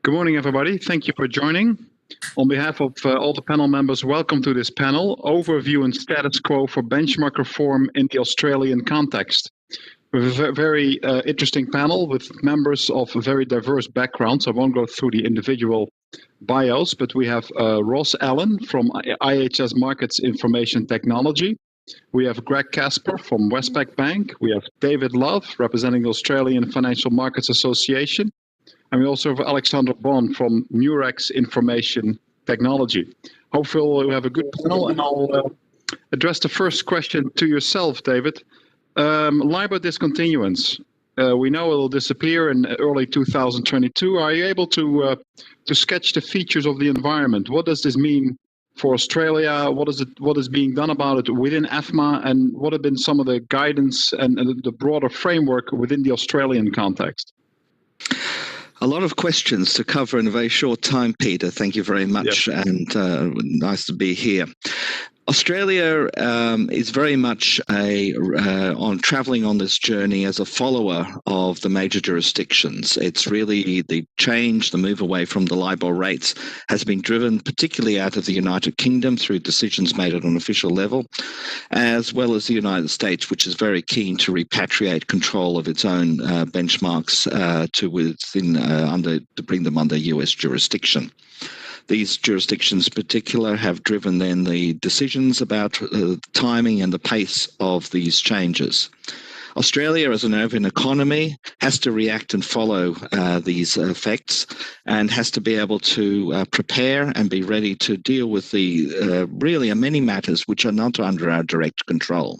Good morning, everybody. Thank you for joining. On behalf of all the panel members, welcome to this panel, Overview and Status Quo for Benchmark Reform in the Australian Context. We have a very interesting panel with members of very diverse backgrounds. I won't go through the individual bios, but we have Ross Allen from IHS Markets Information Technology. We have Greg Casper from Westpac Bank. We have David Love, representing the Australian Financial Markets Association. And we also have Alexander Bon from Murex Information Technology. Hopefully we'll have a good panel, and I'll address the first question to yourself, David. Libor discontinuance. We know it will disappear in early 2022. Are you able to sketch the features of the environment? What does this mean for Australia? What is being done about it within AFMA, and what have been some of the guidance and the broader framework within the Australian context? A lot of questions to cover in a very short time, Peter. Thank you very much, and nice to be here. Australia is very much on travelling on this journey as a follower of the major jurisdictions. It's really the change, the move away from the Libor rates has been driven particularly out of the United Kingdom through decisions made at an official level, as well as the United States, which is very keen to repatriate control of its own benchmarks to bring them under US jurisdiction. These jurisdictions in particular have driven then the decisions about the timing and the pace of these changes. Australia, as an open economy, has to react and follow these effects, and has to be able to prepare and be ready to deal with the really many matters which are not under our direct control.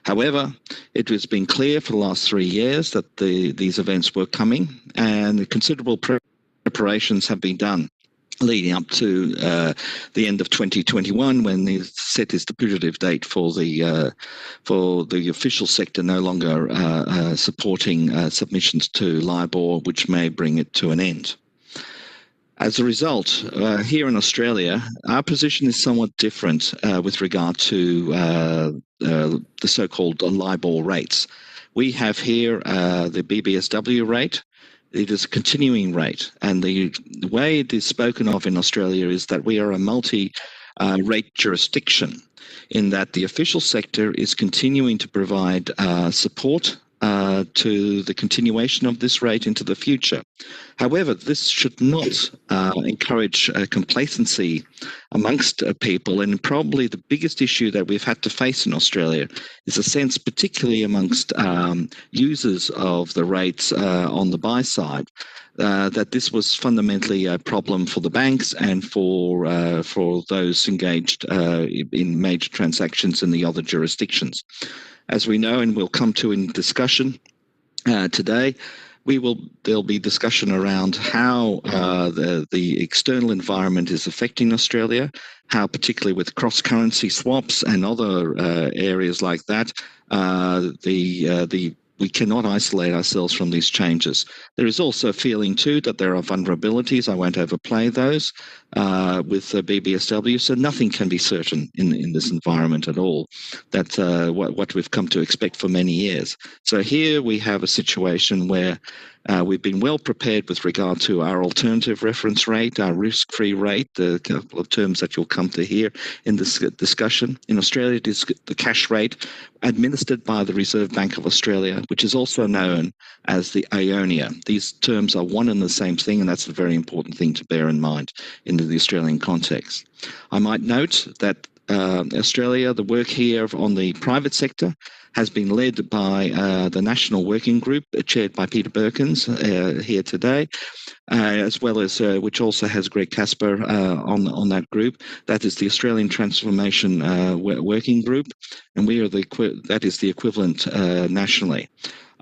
However, it has been clear for the last 3 years that these events were coming, and considerable preparations have been done leading up to the end of 2021, when they set is the putative date for the official sector no longer supporting submissions to Libor, which may bring it to an end. As a result, here in Australia, our position is somewhat different with regard to the so-called Libor rates. We have here the BBSW rate. It is a continuing rate, and the way it is spoken of in Australia is that we are a multi-rate jurisdiction, in that the official sector is continuing to provide support to the continuation of this rate into the future. However, this should not encourage complacency amongst people, and probably the biggest issue that we've had to face in Australia is a sense, particularly amongst users of the rates on the buy side, that this was fundamentally a problem for the banks and for those engaged in major transactions in the other jurisdictions. As we know, and we'll come to in discussion today, there'll be discussion around how the external environment is affecting Australia, how particularly with cross-currency swaps and other areas like that, we cannot isolate ourselves from these changes. There is also a feeling too that there are vulnerabilities. I won't overplay those with the BBSW. So nothing can be certain in this environment at all. That's what we've come to expect for many years. So here we have a situation where we've been well prepared with regard to our alternative reference rate, our risk-free rate, the couple of terms that you'll come to hear in this discussion. In Australia, it is the cash rate administered by the Reserve Bank of Australia, which is also known as the AONIA. These terms are one and the same thing, and that's a very important thing to bear in mind in the Australian context. I might note that Australia, the work here on the private sector has been led by the National Working Group, chaired by Peter Birkins here today, as well as which also has Greg Casper on that group. That is the Australian Transformation Working Group, and that is the equivalent nationally.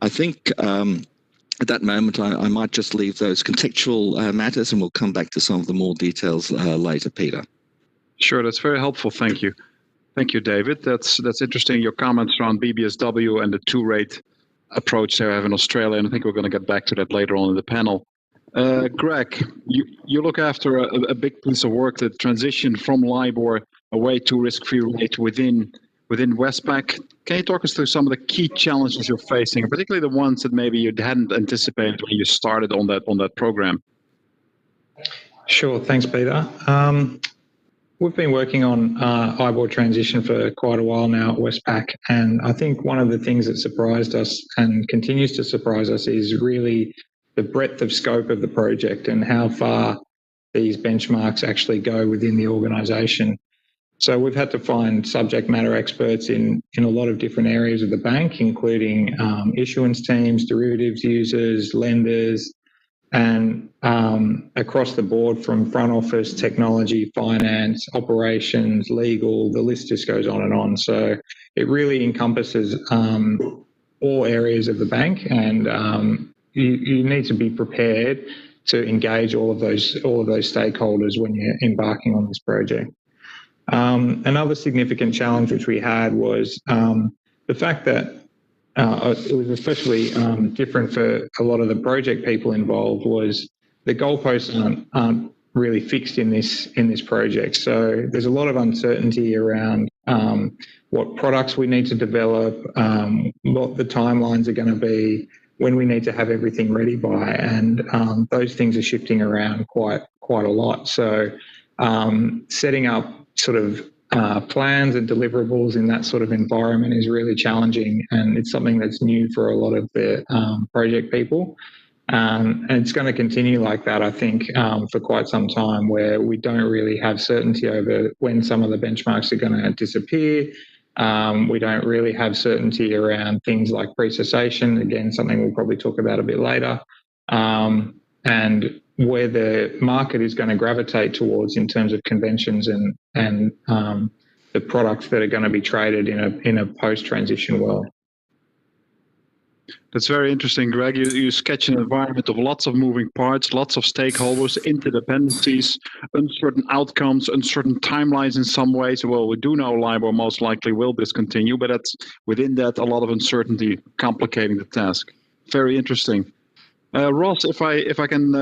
I think at that moment I might just leave those contextual matters, and we'll come back to some of the more details later, Peter. Sure, that's very helpful. Thank you. Thank you, David. That's interesting, your comments around BBSW and the two-rate approach they have in Australia, and I think we're going to get back to that later on in the panel. Greg, you look after a big piece of work, the transition from Libor away to risk-free rate within Westpac. Can you talk us through some of the key challenges you're facing, particularly the ones that maybe you hadn't anticipated when you started on that program? Sure, thanks, Peter. We've been working on IBOR transition for quite a while now at Westpac, and I think one of the things that surprised us and continues to surprise us is really the breadth of scope of the project and how far these benchmarks actually go within the organisation. So we've had to find subject matter experts in a lot of different areas of the bank, including issuance teams, derivatives users, lenders, and across the board from front office, technology, finance, operations, legal, the list just goes on and on. So it really encompasses all areas of the bank, and you need to be prepared to engage all of those stakeholders when you're embarking on this project. Another significant challenge which we had was the fact that it was especially different for a lot of the project people involved was the goalposts aren't really fixed in this project. So there's a lot of uncertainty around what products we need to develop, what the timelines are going to be, when we need to have everything ready by, and those things are shifting around quite a lot. So setting up sort of plans and deliverables in that sort of environment is really challenging, and it's something that's new for a lot of the project people. And it's going to continue like that, I think, for quite some time, where we don't really have certainty over when some of the benchmarks are going to disappear. We don't really have certainty around things like pre-cessation, again, something we'll probably talk about a bit later. And where the market is going to gravitate towards in terms of conventions and the products that are going to be traded in a post-transition world. That's very interesting, Greg. You sketch an environment of lots of moving parts, lots of stakeholders, interdependencies, uncertain outcomes, uncertain timelines in some ways. Well, we do know Libor most likely will discontinue, but that's within that a lot of uncertainty complicating the task. Very interesting. Ross, if I can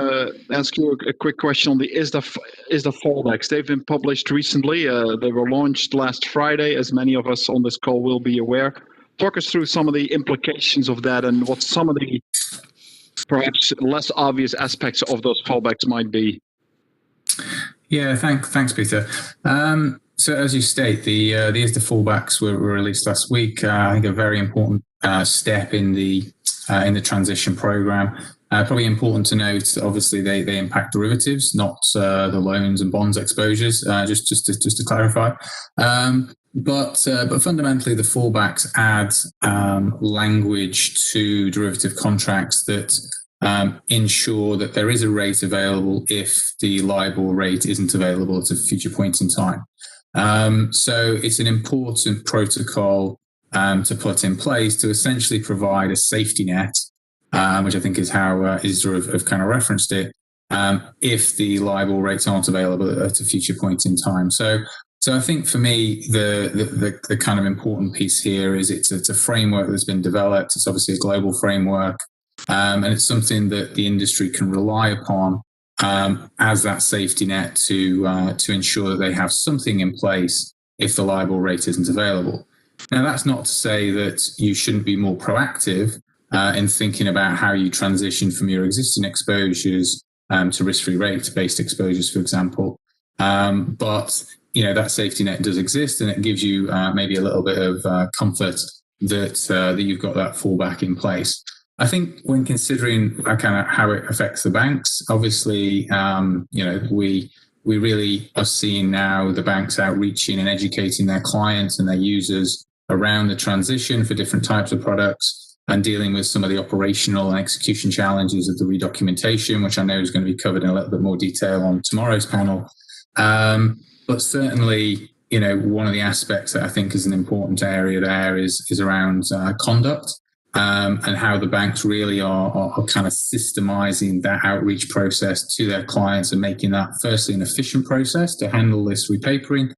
ask you a quick question on the ISDA fallbacks. They've been published recently. They were launched last Friday, as many of us on this call will be aware. Talk us through some of the implications of that and what some of the perhaps less obvious aspects of those fallbacks might be. Yeah, thanks, Peter. So as you state, the ISDA fallbacks were released last week. I think a very important step in the transition program. Probably important to note that obviously they impact derivatives, not the loans and bonds exposures. Just to clarify. But fundamentally, the fallbacks add language to derivative contracts that ensure that there is a rate available if the Libor rate isn't available at a future point in time. So it's an important protocol to put in place to essentially provide a safety net, which I think is how ISDA have kind of referenced it, if the Libor rates aren't available at a future point in time. So I think for me, the kind of important piece here is it's a framework that's been developed. It's obviously a global framework, and it's something that the industry can rely upon as that safety net to ensure that they have something in place if the Libor rate isn't available. Now, that's not to say that you shouldn't be more proactive in thinking about how you transition from your existing exposures to risk-free rate-based exposures, for example. But that safety net does exist, and it gives you maybe a little bit of comfort that you've got that fallback in place. I think when considering kind of how it affects the banks, obviously, we really are seeing now the banks outreaching and educating their clients and their users around the transition for different types of products and dealing with some of the operational and execution challenges of the redocumentation, which I know is going to be covered in a little bit more detail on tomorrow's panel. But certainly, one of the aspects that I think is an important area there is around conduct and how the banks really are kind of systemizing that outreach process to their clients and making that firstly an efficient process to handle this repapering,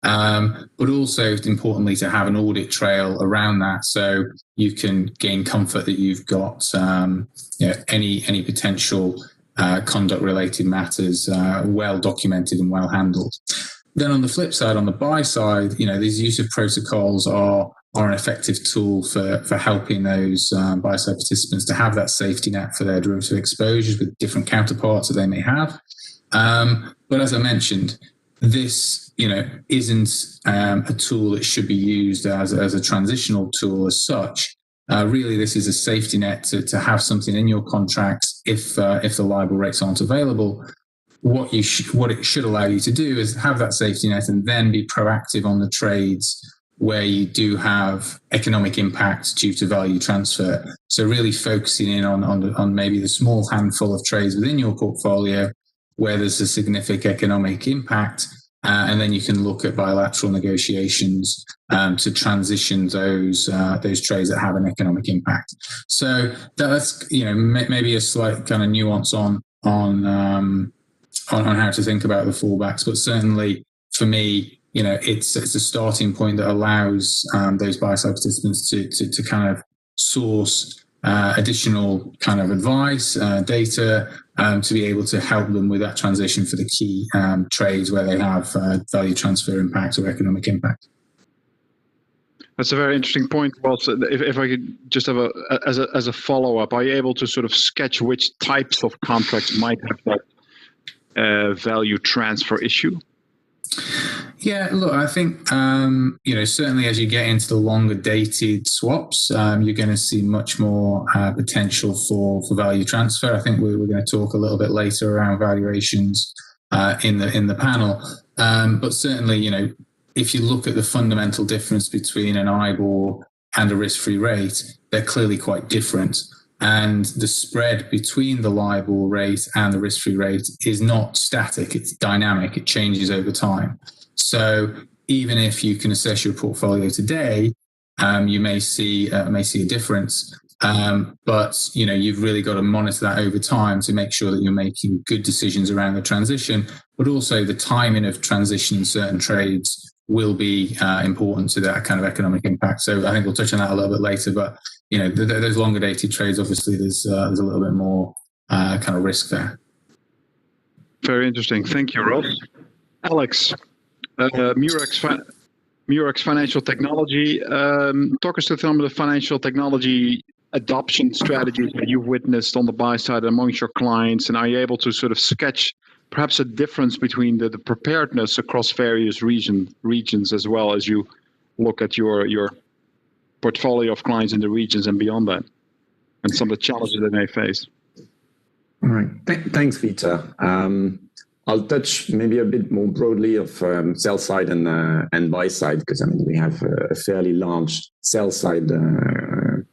but also importantly to have an audit trail around that so you can gain comfort that you've got any potential conduct related matters well documented and well handled. Then on the flip side, on the buy side, these use of protocols are an effective tool for helping those buy side participants to have that safety net for their derivative exposures with different counterparts that they may have. But as I mentioned, this, isn't a tool that should be used as a transitional tool as such. Really, this is a safety net to have something in your contracts if the LIBOR rates aren't available. What it should allow you to do is have that safety net and then be proactive on the trades where you do have economic impact due to value transfer. So really focusing in on maybe the small handful of trades within your portfolio where there's a significant economic impact, and then you can look at bilateral negotiations to transition those trades that have an economic impact. So that's maybe a slight kind of nuance on how to think about the fallbacks, but certainly for me, it's a starting point that allows those buy-side participants to kind of source additional kind of advice, data, to be able to help them with that transition for the key trades where they have value transfer impact or economic impact. That's a very interesting point. Well, so if I could just have as a follow-up, are you able to sort of sketch which types of contracts might have that value transfer issue? Yeah, look, I think, certainly as you get into the longer dated swaps, you're going to see much more potential for value transfer. I think we're going to talk a little bit later around valuations in the panel. But certainly, if you look at the fundamental difference between an IBOR and a risk-free rate, they're clearly quite different. And the spread between the LIBOR rate and the risk-free rate is not static, it's dynamic, it changes over time. So even if you can assess your portfolio today, you may see a difference. But you've really got to monitor that over time to make sure that you're making good decisions around the transition, but also the timing of transition in certain trades will be important to that kind of economic impact. So I think we'll touch on that a little bit later, but those longer dated trades, obviously there's a little bit more kind of risk there. Very interesting. Thank you, Rob. Alex, Murex Financial Technology. Talk us through some of the financial technology adoption strategies that you've witnessed on the buy side amongst your clients, and are you able to sort of sketch perhaps a difference between the preparedness across various regions as well as you look at your portfolio of clients in the regions and beyond that, and some of the challenges they may face? All right. Thanks, Peter. I'll touch maybe a bit more broadly of sell side and buy side, because we have a fairly large sell side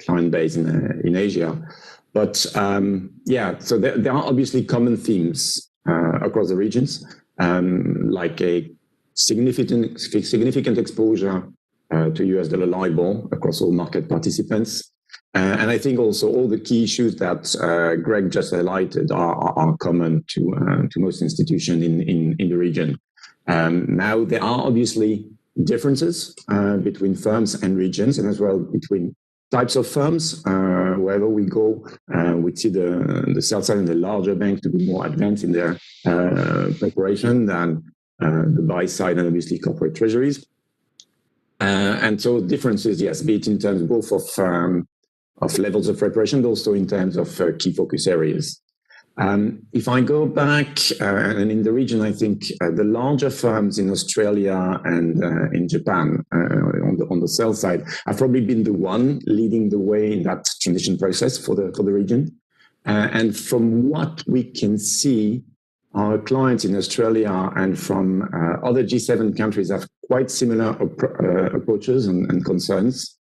client base in Asia. But so there are obviously common themes across the regions, like a significant exposure to US dollar LIBOR across all market participants. And I think also all the key issues that Greg just highlighted are common to most institutions in the region. Now, there are obviously differences between firms and regions, and as well between types of firms. Wherever we go, we see the sell side and the larger banks to be more advanced in their preparation than the buy side and obviously corporate treasuries. And so differences, yes, be it in terms both of levels of preparation, but also in terms of key focus areas. If I go back and in the region, I think the larger firms in Australia and in Japan on the sell side have probably been the one leading the way in that transition process for the region. And from what we can see, our clients in Australia and from other G7 countries have quite similar approaches and concerns.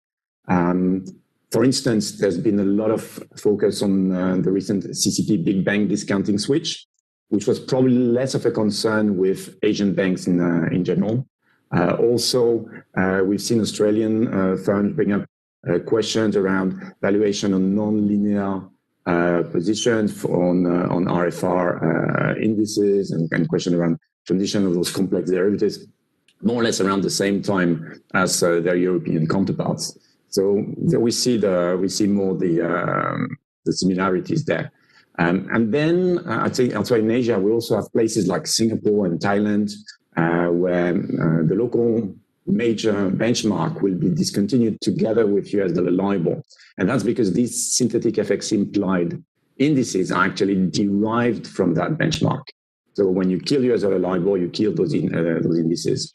For instance, there's been a lot of focus on the recent CCP big bang discounting switch, which was probably less of a concern with Asian banks in general. Also, we've seen Australian firms bring up questions around valuation on non-linear positions on RFR indices and question around transition of those complex derivatives, more or less around the same time as their European counterparts. So we see more the similarities there. And then I think outside in Asia, we also have places like Singapore and Thailand, where the local major benchmark will be discontinued together with US dollar LIBOR. And that's because these synthetic FX implied indices are actually derived from that benchmark. So when you kill US dollar LIBOR, you kill those indices.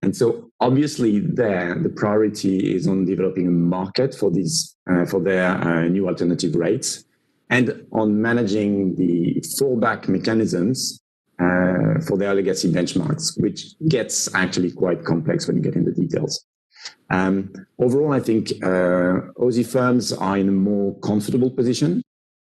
And so obviously there, the priority is on developing a market for these, for their new alternative rates, and on managing the fallback mechanisms for their legacy benchmarks, which gets actually quite complex when you get into details. Overall, I think Aussie firms are in a more comfortable position.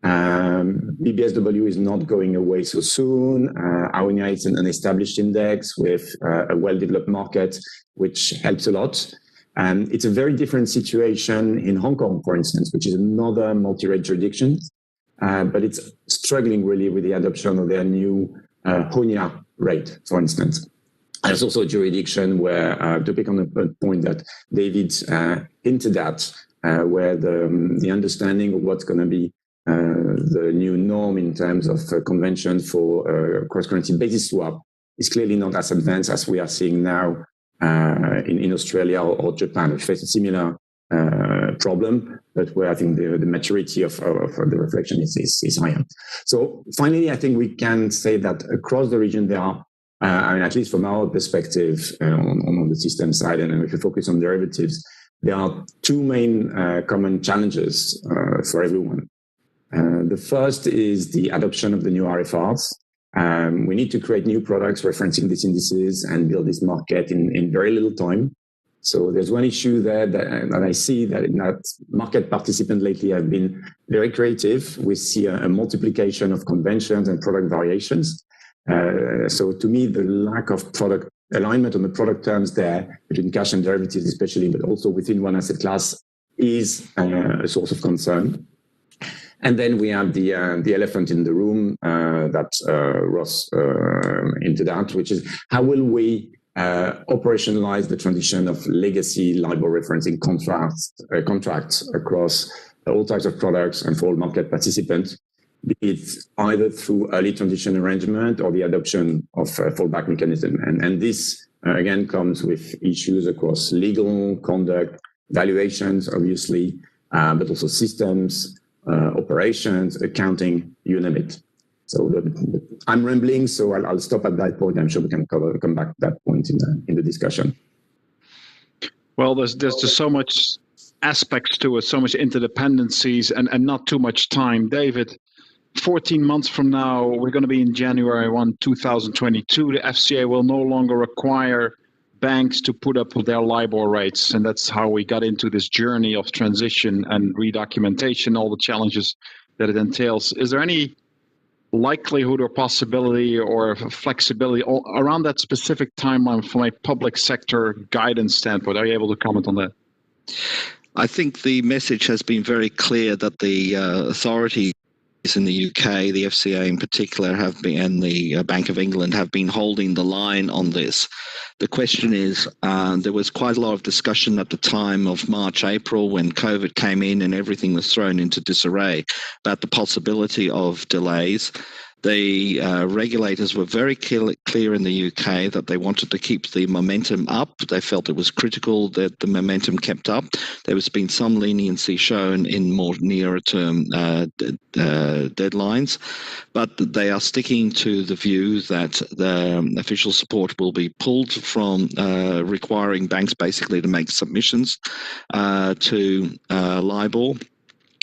BBSW is not going away so soon. Aonia is an established index with a well-developed market, which helps a lot. It's a very different situation in Hong Kong, for instance, which is another multi-rate jurisdiction, but it's struggling really with the adoption of their new Honia rate, for instance. There's also a jurisdiction where, to pick on the point that David hinted at, where the understanding of what's going to be the new norm in terms of convention for cross-currency basis swap is clearly not as advanced as we are seeing now in Australia or Japan, which face a similar problem, but where I think the maturity of the reflection is higher. So finally, I think we can say that across the region there are, I mean, at least from our perspective on the system side, and if you focus on derivatives, there are two main common challenges for everyone. The first is the adoption of the new RFRs. We need to create new products referencing these indices and build this market in very little time. So there's one issue there that I see that market participants lately have been very creative. We see a multiplication of conventions and product variations. So to me, the lack of product alignment on the product terms there between cash and derivatives especially, but also within one asset class is a source of concern. And then we have the elephant in the room that Ross hinted at, which is how will we operationalize the transition of legacy LIBOR referencing contracts across all types of products and for all market participants, be it either through early transition arrangement or the adoption of fallback mechanism. And this, again, comes with issues across legal conduct, valuations, obviously, but also systems, operations, accounting, you name it. So I'm rambling, so I'll stop at that point. I'm sure we can come back to that point in the discussion. Well, there's just so much aspects to it, so much interdependencies, and not too much time. David, 14 months from now, we're going to be in January 1, 2022. The FCA will no longer require banks to put up with their LIBOR rates. And that's how we got into this journey of transition and redocumentation, all the challenges that it entails. Is there any likelihood or possibility or flexibility around that specific timeline from a public sector guidance standpoint? Are you able to comment on that? I think the message has been very clear that the authorities in the UK, the FCA in particular, have been, and the Bank of England have been holding the line on this. The question is, there was quite a lot of discussion at the time of March, April, when COVID came in and everything was thrown into disarray about the possibility of delays. The regulators were very clear in the UK that they wanted to keep the momentum up. They felt it was critical that the momentum kept up. There has been some leniency shown in more nearer term deadlines, but they are sticking to the view that the official support will be pulled from requiring banks basically to make submissions to LIBOR,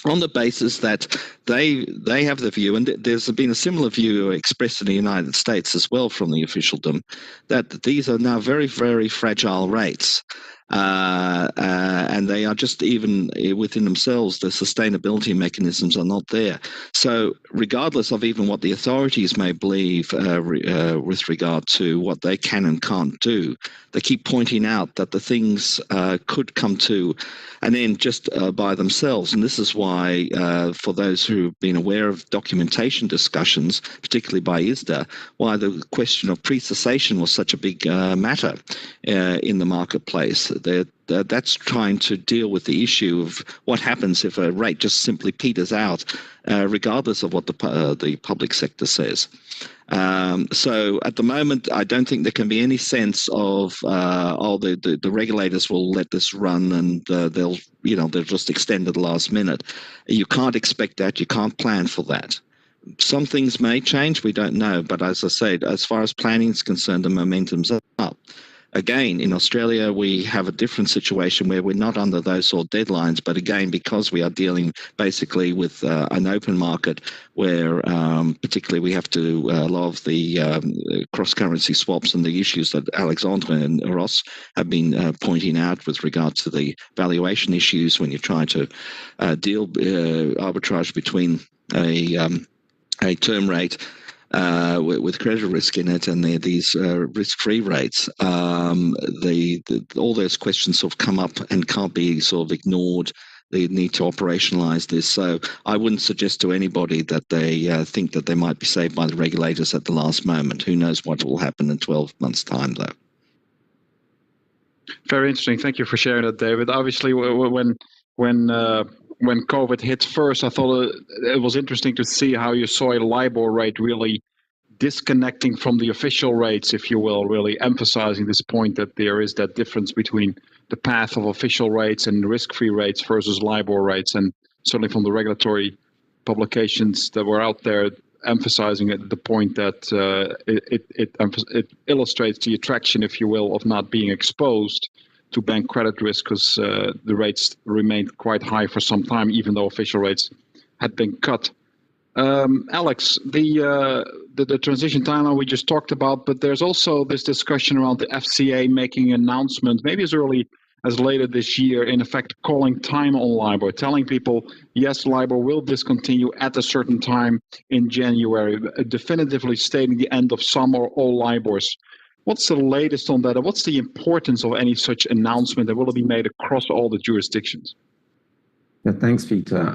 on the basis that they have the view, and there's been a similar view expressed in the United States as well from the officialdom, that these are now very, very fragile rates. And they are just, even within themselves, the sustainability mechanisms are not there. So regardless of even what the authorities may believe with regard to what they can and can't do, they keep pointing out that the things could come to an end just by themselves. And this is why, for those who've been aware of documentation discussions, particularly by ISDA, why the question of pre-cessation was such a big matter in the marketplace. That's trying to deal with the issue of what happens if a rate just simply peters out, regardless of what the public sector says. So at the moment, I don't think there can be any sense of the regulators will let this run and they'll just extend it last minute. You can't expect that. You can't plan for that. some things may change, we don't know. But as I said, as far as planning is concerned, the momentum's up. Again, in Australia, we have a different situation where we're not under those sort of deadlines. But again, because we are dealing basically with an open market where particularly we have to a lot of the cross-currency swaps and the issues that Alexandre and Ross have been pointing out with regard to the valuation issues when you're trying to deal arbitrage between a term rate with credit risk in it, and these risk-free rates. All those questions sort of come up and can't be sort of ignored. They need to operationalize this. So I wouldn't suggest to anybody that they think that they might be saved by the regulators at the last moment. Who knows what will happen in 12 months' time, though. Very interesting. Thank you for sharing that, David. Obviously, when COVID hit first, I thought it was interesting to see how you saw a Libor rate really disconnecting from the official rates, if you will, really emphasizing this point that there is that difference between the path of official rates and risk-free rates versus Libor rates. And certainly from the regulatory publications that were out there, emphasizing the point that it illustrates the attraction, if you will, of not being exposed to bank credit risk, because the rates remained quite high for some time, even though official rates had been cut. Alex, the transition timeline we just talked about, but there's also this discussion around the FCA making an announcement, maybe as early as later this year, in effect calling time on Libor, telling people, yes, Libor will discontinue at a certain time in January, definitively stating the end of some or all Libors. What's the latest on that, and what's the importance of any such announcement, and will it be made across all the jurisdictions? Yeah, thanks, Peter.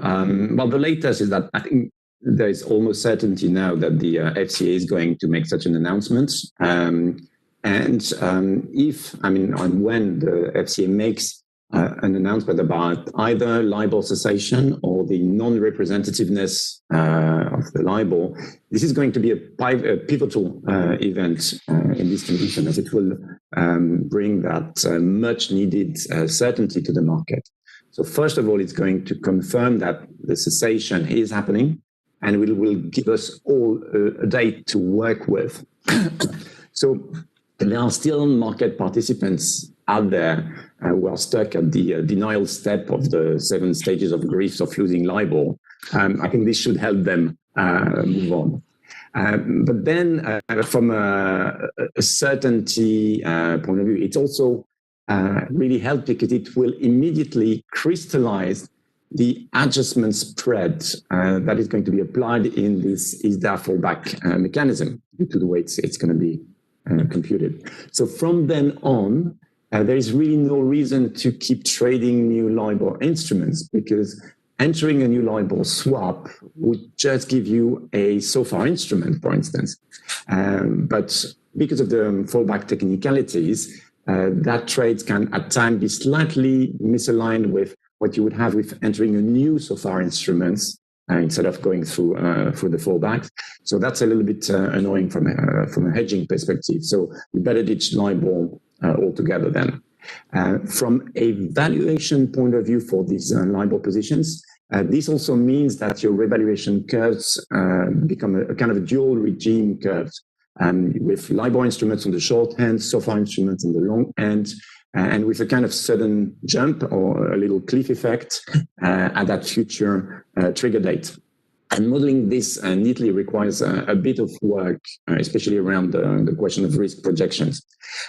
Well, the latest is that I think there is almost certainty now that the FCA is going to make such an announcement. And when the FCA makes an announcement about either Libor cessation or the non-representativeness of the Libor, this is going to be a pivotal event in this transition, as it will bring that much needed certainty to the market. So first of all, it's going to confirm that the cessation is happening, and will give us all a date to work with. So there are still market participants out there who are stuck at the denial step of the 7 stages of grief of losing Libor. I think this should help them move on. But then from a certainty point of view, it's also really helped because it will immediately crystallize the adjustment spread that is going to be applied in this ISDA fallback mechanism due to the way it's going to be computed. So from then on, there is really no reason to keep trading new Libor instruments, because entering a new Libor swap would just give you a SOFR instrument, for instance. But because of the fallback technicalities, that trade can at times be slightly misaligned with what you would have with entering a new SOFR instruments instead of going through the fallbacks. So that's a little bit annoying from a hedging perspective. So you better ditch Libor altogether then. From a valuation point of view for these Libor positions, this also means that your revaluation curves become a kind of a dual regime curve, with Libor instruments on the short end, SOFR instruments on the long end, and with a kind of sudden jump or a little cliff effect at that future trigger date. And modeling this neatly requires a bit of work, especially around the question of risk projections.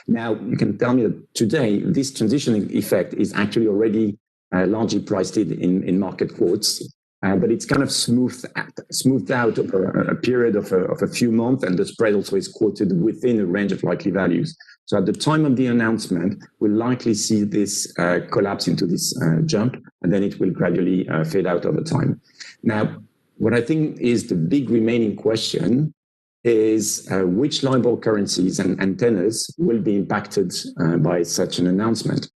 Now, you can tell me that today, this transitioning effect is actually already largely priced in market quotes, but it's kind of smoothed out over a period of a few months, and the spread also is quoted within a range of likely values. So at the time of the announcement, we'll likely see this collapse into this jump, and then it will gradually fade out over time. Now, what I think is the big remaining question is which Libor currencies and tenors will be impacted by such an announcement.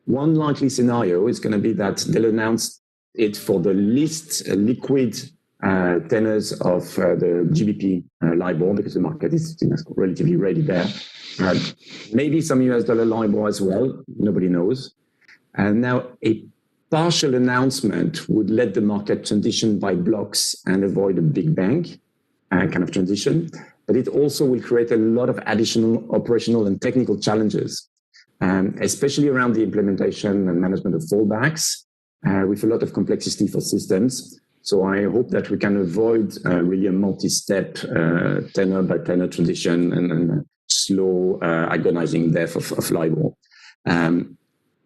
One likely scenario is going to be that they'll announce it for the least liquid tenors of the GBP Libor, because the market is relatively ready there. Maybe some US dollar Libor as well, nobody knows. And now a partial announcement would let the market transition by blocks and avoid a big bang kind of transition. But it also will create a lot of additional operational and technical challenges, especially around the implementation and management of fallbacks, with a lot of complexity for systems. So I hope that we can avoid really a multi-step tenor by tenor transition and slow agonizing death of Libor.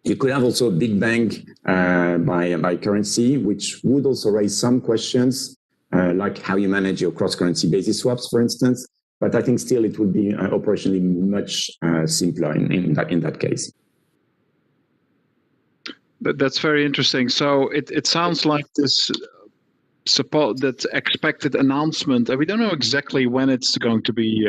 You could have also a big bang by currency, which would also raise some questions, like how you manage your cross-currency basis swaps, for instance. But I think still it would be operationally much simpler in that case. That's very interesting. So it sounds like this that expected announcement, we don't know exactly when it's going to be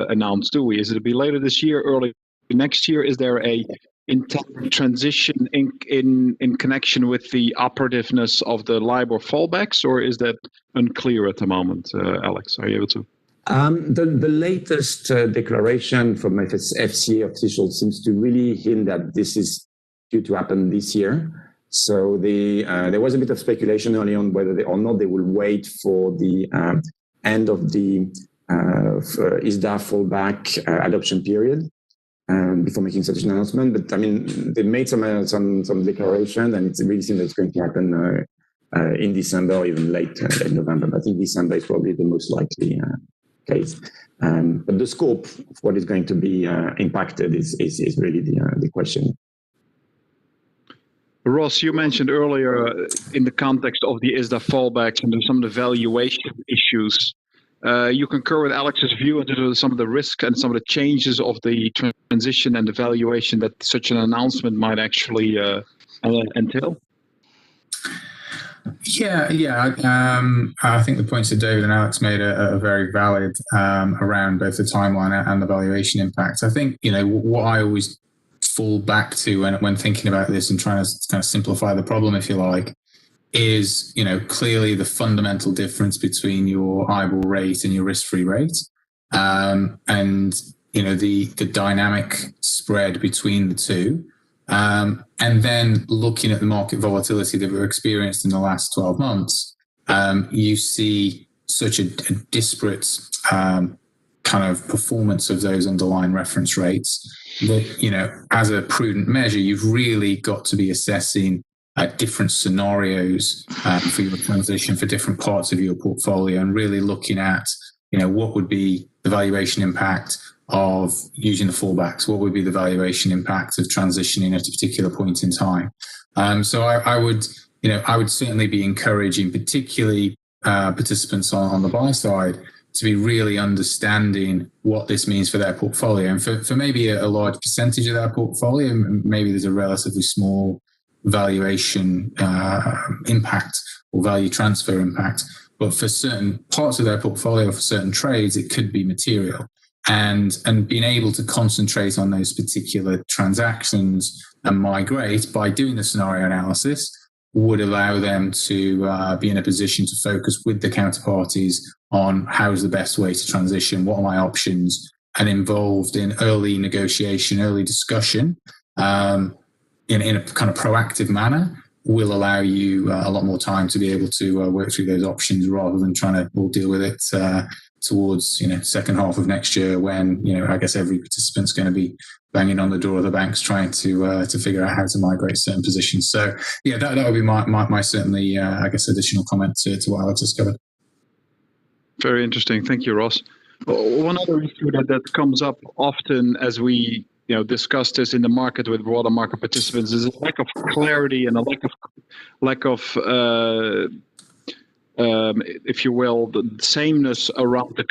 announced, do we? Is it to be later this year, early next year? Is there a intended transition in connection with the operativeness of the Libor fallbacks, or is that unclear at the moment? Alex, are you able to? The latest declaration from FCA officials seems to really hint that this is due to happen this year. So there was a bit of speculation early on whether or not they will wait for the end of the ISDA fallback adoption period before making such an announcement. But I mean, they made some declaration, and it really seems that it's going to happen in December or even late November. But I think December is probably the most likely case. But the scope of what is going to be impacted is really the question. Ross, you mentioned earlier in the context of the ISDA fallbacks and some of the valuation issues, you concur with Alex's view into some of the risks and some of the changes of the transition and the valuation that such an announcement might actually entail? Yeah. I think the points that David and Alex made are very valid around both the timeline and the valuation impact. I think, what I always fall back to when thinking about this and trying to kind of simplify the problem, if you like, is, clearly the fundamental difference between your IBOR rate and your risk-free rate, and, the dynamic spread between the two. And then looking at the market volatility that we've experienced in the last 12 months, you see such a disparate kind of performance of those underlying reference rates that, as a prudent measure, you've really got to be assessing different scenarios for your transition for different parts of your portfolio, and really looking at, what would be the valuation impact of using the fallbacks, what would be the valuation impact of transitioning at a particular point in time. So I would certainly be encouraging, particularly participants on the buy side, to be really understanding what this means for their portfolio. And for maybe a large percentage of their portfolio, maybe there's a relatively small valuation impact or value transfer impact. But for certain parts of their portfolio, for certain trades, it could be material. And being able to concentrate on those particular transactions and migrate by doing the scenario analysis would allow them to be in a position to focus with the counterparties on how is the best way to transition, what are my options, and involved in early negotiation, early discussion in a kind of proactive manner will allow you a lot more time to be able to work through those options rather than trying to all deal with it towards second half of next year when I guess every participant's going to be banging on the door of the banks trying to figure out how to migrate certain positions. So yeah, that would be my certainly I guess additional comment to what Alex has covered. Very interesting. Thank you, Ross. One other issue that comes up often as we discuss this in the market with broader market participants is a lack of clarity and a lack of if you will, the sameness around the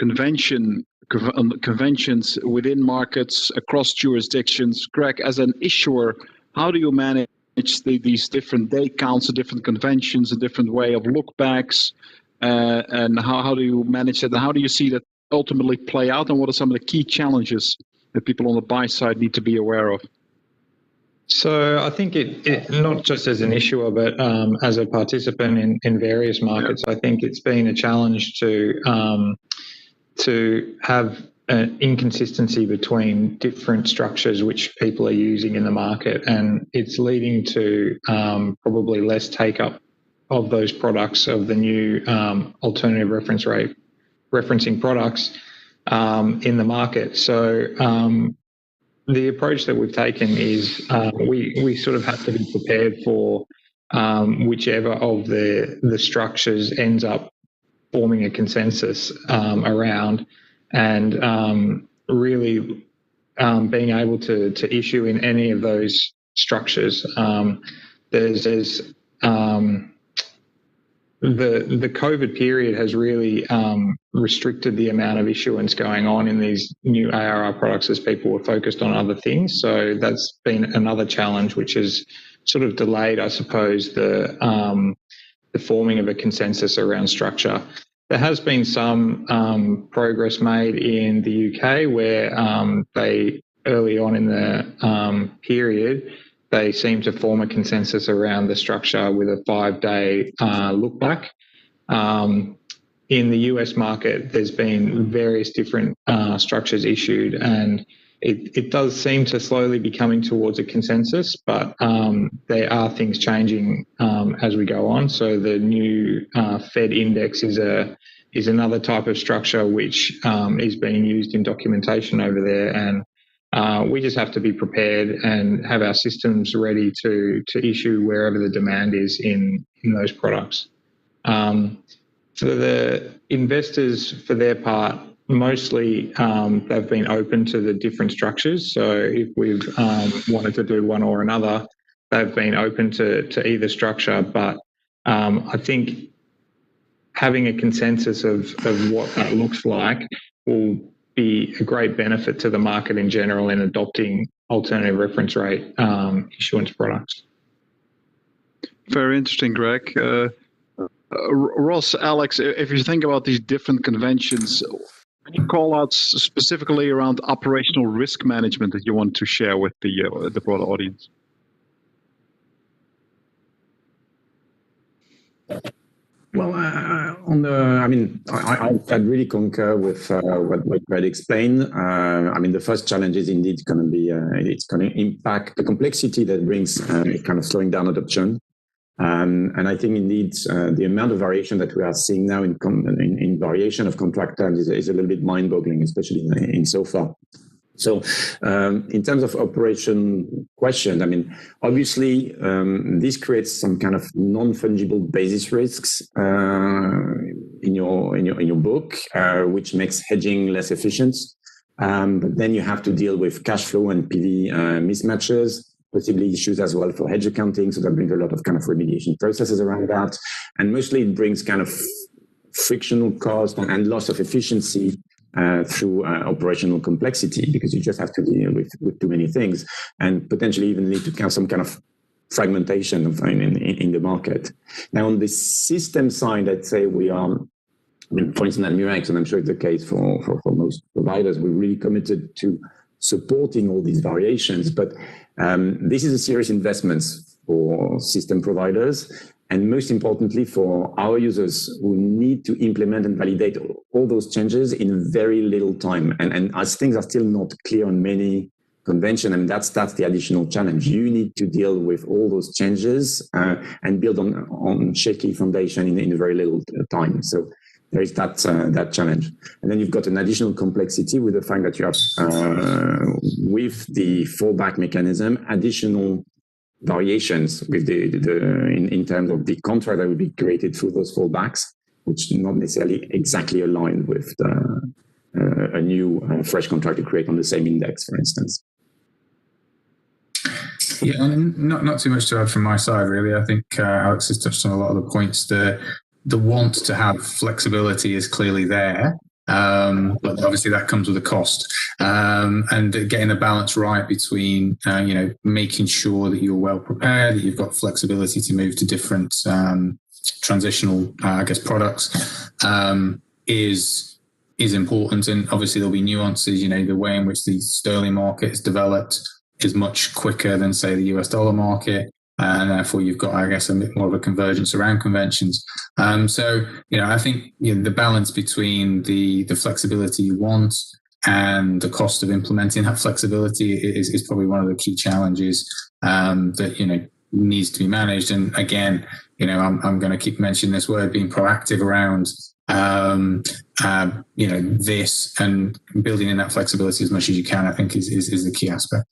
conventions within markets across jurisdictions. Greg, as an issuer, how do you manage these different day counts, the different conventions, a different way of lookbacks, and how do you manage that? And how do you see that ultimately play out? And what are some of the key challenges that people on the buy side need to be aware of? So I think it not just as an issuer, but as a participant in various markets, I think it's been a challenge to have an inconsistency between different structures which people are using in the market, and it's leading to probably less take up of those products, of the new alternative reference rate referencing products in the market. So the approach that we've taken is we sort of have to be prepared for whichever of the structures ends up forming a consensus around, and really being able to issue in any of those structures. There's the COVID period has really restricted the amount of issuance going on in these new ARR products as people were focused on other things. So that's been another challenge, which has sort of delayed, I suppose, the forming of a consensus around structure. There has been some progress made in the UK where they, early on in the period, they seem to form a consensus around the structure with a 5-day look back. In the US market, there's been various different structures issued, and it does seem to slowly be coming towards a consensus, but there are things changing as we go on. So the new Fed index is another type of structure which is being used in documentation over there, and we just have to be prepared and have our systems ready to issue wherever the demand is in those products. For the investors, for their part, mostly they've been open to the different structures. So if we've wanted to do one or another, they've been open to either structure. But I think having a consensus of what that looks like will be a great benefit to the market in general in adopting alternative reference rate issuance products. Very interesting, Greg. Ross, Alex, if you think about these different conventions, any call-outs specifically around operational risk management that you want to share with the broader audience? Well, I'd really concur with what Greg explained. The first challenge is indeed going to be it's going to impact the complexity that brings kind of slowing down adoption. And I think indeed the amount of variation that we are seeing now in variation of contract terms is a little bit mind-boggling, especially in SOFA. So in terms of operation question, obviously this creates some kind of non-fungible basis risks in your book, which makes hedging less efficient. But then you have to deal with cash flow and PV mismatches, possibly issues as well for hedge accounting. So that brings a lot of kind of remediation processes around that. And mostly it brings kind of frictional cost and loss of efficiency through operational complexity, because you just have to deal with too many things, and potentially even lead to some kind of fragmentation in the market. Now, on the system side, I'd say we are, for instance, at Murex, and I'm sure it's the case for most providers, we're really committed to supporting all these variations. But this is a serious investment for system providers, and most importantly for our users who need to implement and validate all those changes in very little time. And as things are still not clear on many conventions, and that's the additional challenge. You need to deal with all those changes and build on shaky foundation in very little time. So there is that challenge. And then you've got an additional complexity with the fact that you have, with the fallback mechanism, additional variations with in terms of the contract that will be created through those fallbacks, which not necessarily exactly aligned with a new fresh contract to create on the same index, for instance. Yeah, and not too much to add from my side, really. I think Alex has touched on a lot of the points. The want to have flexibility is clearly there. But obviously that comes with a cost, and getting the balance right between making sure that you're well prepared, that you've got flexibility to move to different transitional products is important. And obviously there'll be nuances. The way in which the sterling market is developed is much quicker than, say, the US dollar market. And therefore, you've got, a bit more of a convergence around conventions. I think the balance between the flexibility you want and the cost of implementing that flexibility is probably one of the key challenges that needs to be managed. And again, I'm going to keep mentioning this word, being proactive around this and building in that flexibility as much as you can, I think is the key aspect.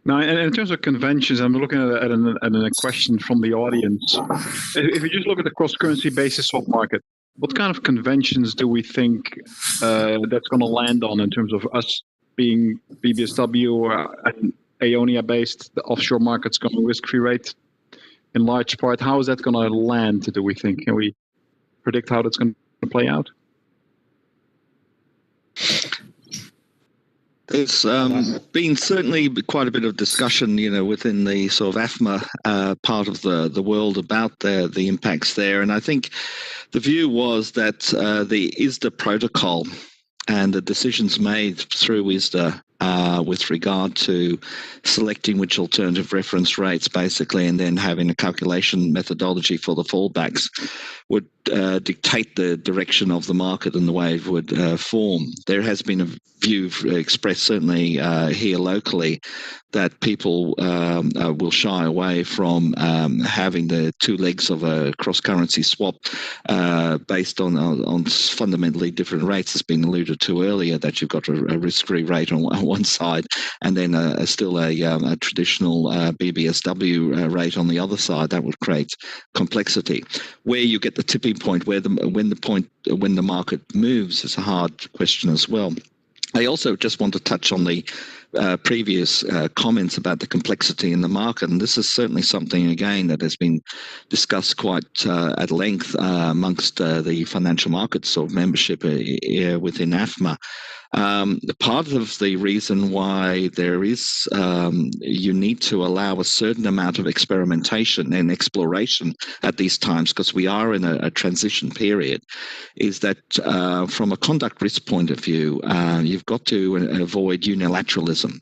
Now, and in terms of conventions, I'm looking at a question from the audience. If you just look at the cross-currency basis swap market, what kind of conventions do we think that's going to land on in terms of us being BBSW or an Aonia-based offshore markets going risk-free rate in large part? How is that going to land, do we think? Can we predict how that's going to play out? There's been certainly quite a bit of discussion, within the sort of AFMA part of the world about the impacts there. And I think the view was that the ISDA protocol and the decisions made through ISDA with regard to selecting which alternative reference rates, basically, and then having a calculation methodology for the fallbacks would dictate the direction of the market and the way it would form. There has been a view expressed, certainly here locally, that people will shy away from having the two legs of a cross-currency swap based on fundamentally different rates. It's been alluded to earlier that you've got a risk-free rate on one side and then still a traditional BBSW rate on the other side. That would create complexity. Where you get the tipping point, when the market moves, is a hard question as well. I also just want to touch on the previous comments about the complexity in the market, and this is certainly something, again, that has been discussed quite at length amongst the financial markets sort of membership within AFMA. Part of the reason why there is you need to allow a certain amount of experimentation and exploration at these times, because we are in a transition period, is that from a conduct risk point of view, you've got to avoid unilateralism.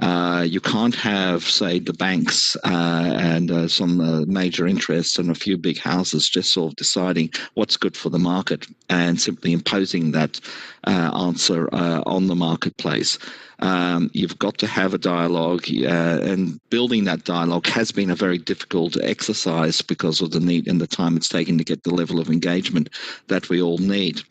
You can't have, say, the banks and some major interests and a few big houses just sort of deciding what's good for the market and simply imposing that answer on the marketplace. You've got to have a dialogue, and building that dialogue has been a very difficult exercise because of the need and the time it's taken to get the level of engagement that we all need.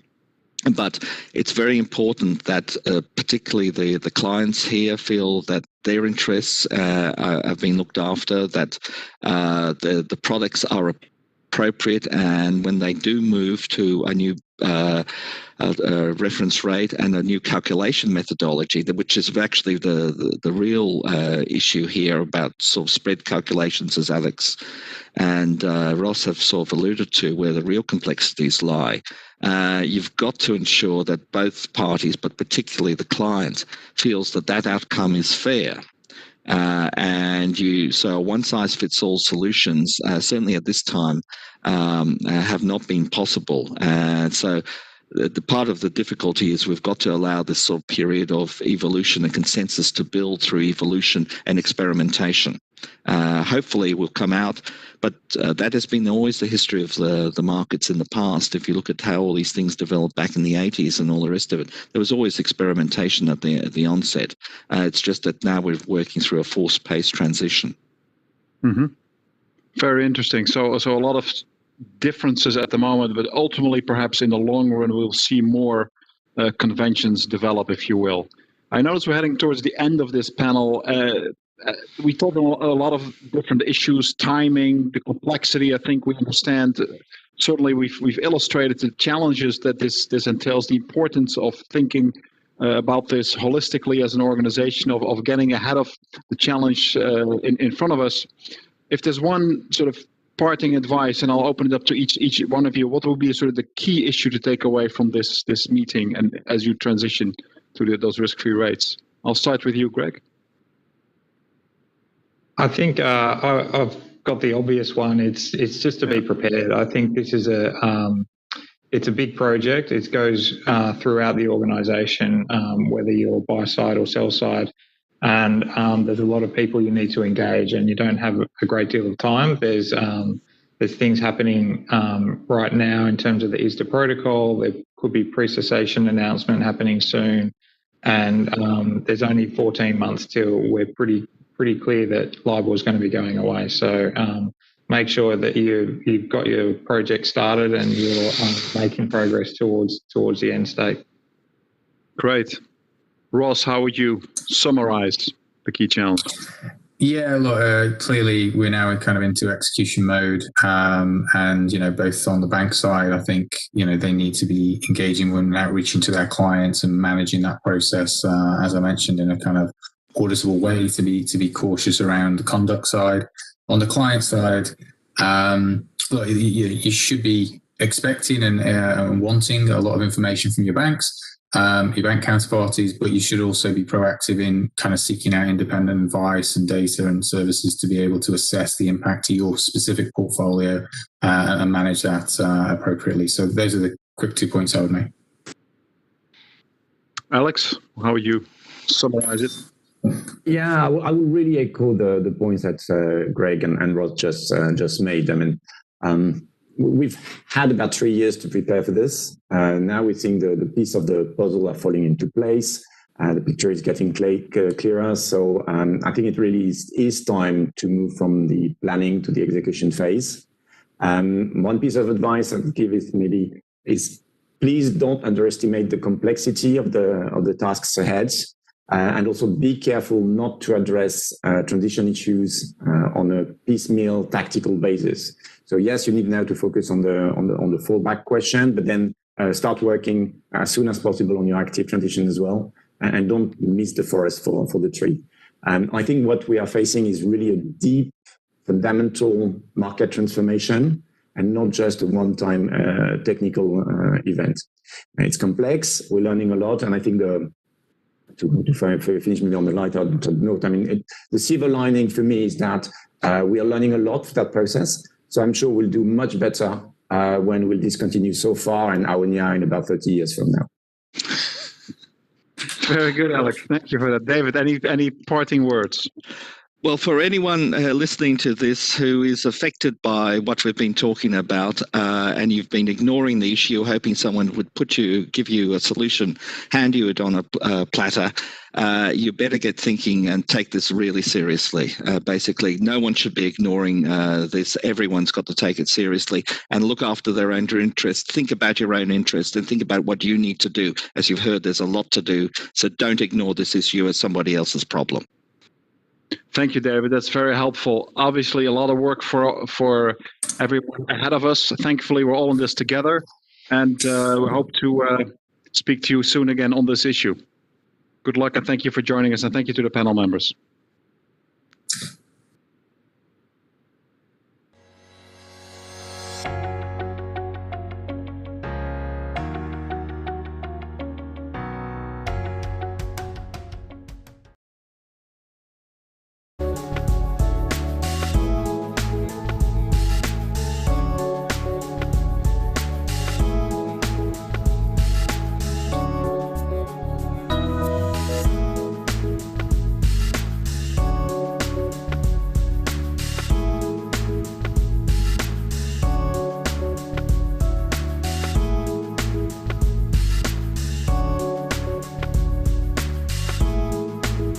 But it's very important that particularly the clients here feel that their interests have been looked after, that the products are appropriate, and when they do move to a new reference rate and a new calculation methodology, which is actually the real issue here about sort of spread calculations, as Alex and Ross have sort of alluded to, where the real complexities lie. You've got to ensure that both parties, but particularly the client, feels that outcome is fair. So one-size-fits-all solutions, certainly at this time, have not been possible. So the part of the difficulty is we've got to allow this sort of period of evolution and consensus to build through evolution and experimentation. Hopefully we'll come out, but that has been always the history of the markets in the past. If you look at how all these things developed back in the 80s and all the rest of it, there was always experimentation at the onset. It's just that now we're working through a force-paced transition. Mm-hmm. Very interesting. So a lot of differences at the moment, but ultimately perhaps in the long run we'll see more conventions develop, if you will. I notice we're heading towards the end of this panel. We talked a lot of different issues, timing, the complexity. I think we understand. Certainly we've illustrated the challenges that this entails, the importance of thinking about this holistically as an organization, of getting ahead of the challenge in front of us. If there's one sort of parting advice, and I'll open it up to each one of you, what will be sort of the key issue to take away from this meeting and as you transition to those risk-free rates? I'll start with you, Greg. I think I've got the obvious one. It's just to be prepared. I think this is it's a big project. It goes throughout the organisation, whether you're buy side or sell side, and there's a lot of people you need to engage, and you don't have a great deal of time. There's things happening right now in terms of the ISDA protocol. There've could be pre-cessation announcement happening soon, and there's only 14 months till we're pretty clear that Libor is going to be going away. So make sure that you've got your project started and you're making progress towards the end state. Great. Ross, how would you summarize the key challenge? Yeah, look, clearly we're now kind of into execution mode, and both on the bank side, I think they need to be engaging when outreaching to their clients and managing that process, as I mentioned, in a kind of auditable way to be cautious around the conduct side. On the client side, look, you should be expecting and wanting a lot of information from your banks. Your bank counterparties, but you should also be proactive in kind of seeking out independent advice and data and services to be able to assess the impact to your specific portfolio and manage that appropriately. So those are the quick 2 points I would make. Alex, how would you summarize it? Yeah, I would really echo the points that Greg and Ross just made. I mean, we've had about 3 years to prepare for this. Now we think the piece of the puzzle are falling into place. The picture is getting clearer. So I think it really is time to move from the planning to the execution phase. One piece of advice I would give is please don't underestimate the complexity of the tasks ahead. And also be careful not to address transition issues on a piecemeal tactical basis. So yes, you need now to focus on the fallback question, but then start working as soon as possible on your active transition as well, and don't miss the forest for the tree. I think what we are facing is really a deep, fundamental market transformation, and not just a one-time technical event. It's complex. We're learning a lot, and I think to finish maybe on the lighter note, I mean, the silver lining for me is that we are learning a lot for that process. So I'm sure we'll do much better when we'll discontinue so far and Aonia in about 30 years from now. Very good, Alex. Thank you for that. David, any parting words? Well, for anyone listening to this who is affected by what we've been talking about, and you've been ignoring the issue, hoping someone would give you a solution, hand you it on a platter, you better get thinking and take this really seriously. Basically, no one should be ignoring this. Everyone's got to take it seriously and look after their own interest. Think about your own interest and think about what you need to do. As you've heard, there's a lot to do. So don't ignore this issue as somebody else's problem. Thank you, David. That's very helpful. Obviously, a lot of work for everyone ahead of us. Thankfully, we're all in this together, and we hope to speak to you soon again on this issue. Good luck, and thank you for joining us, and thank you to the panel members.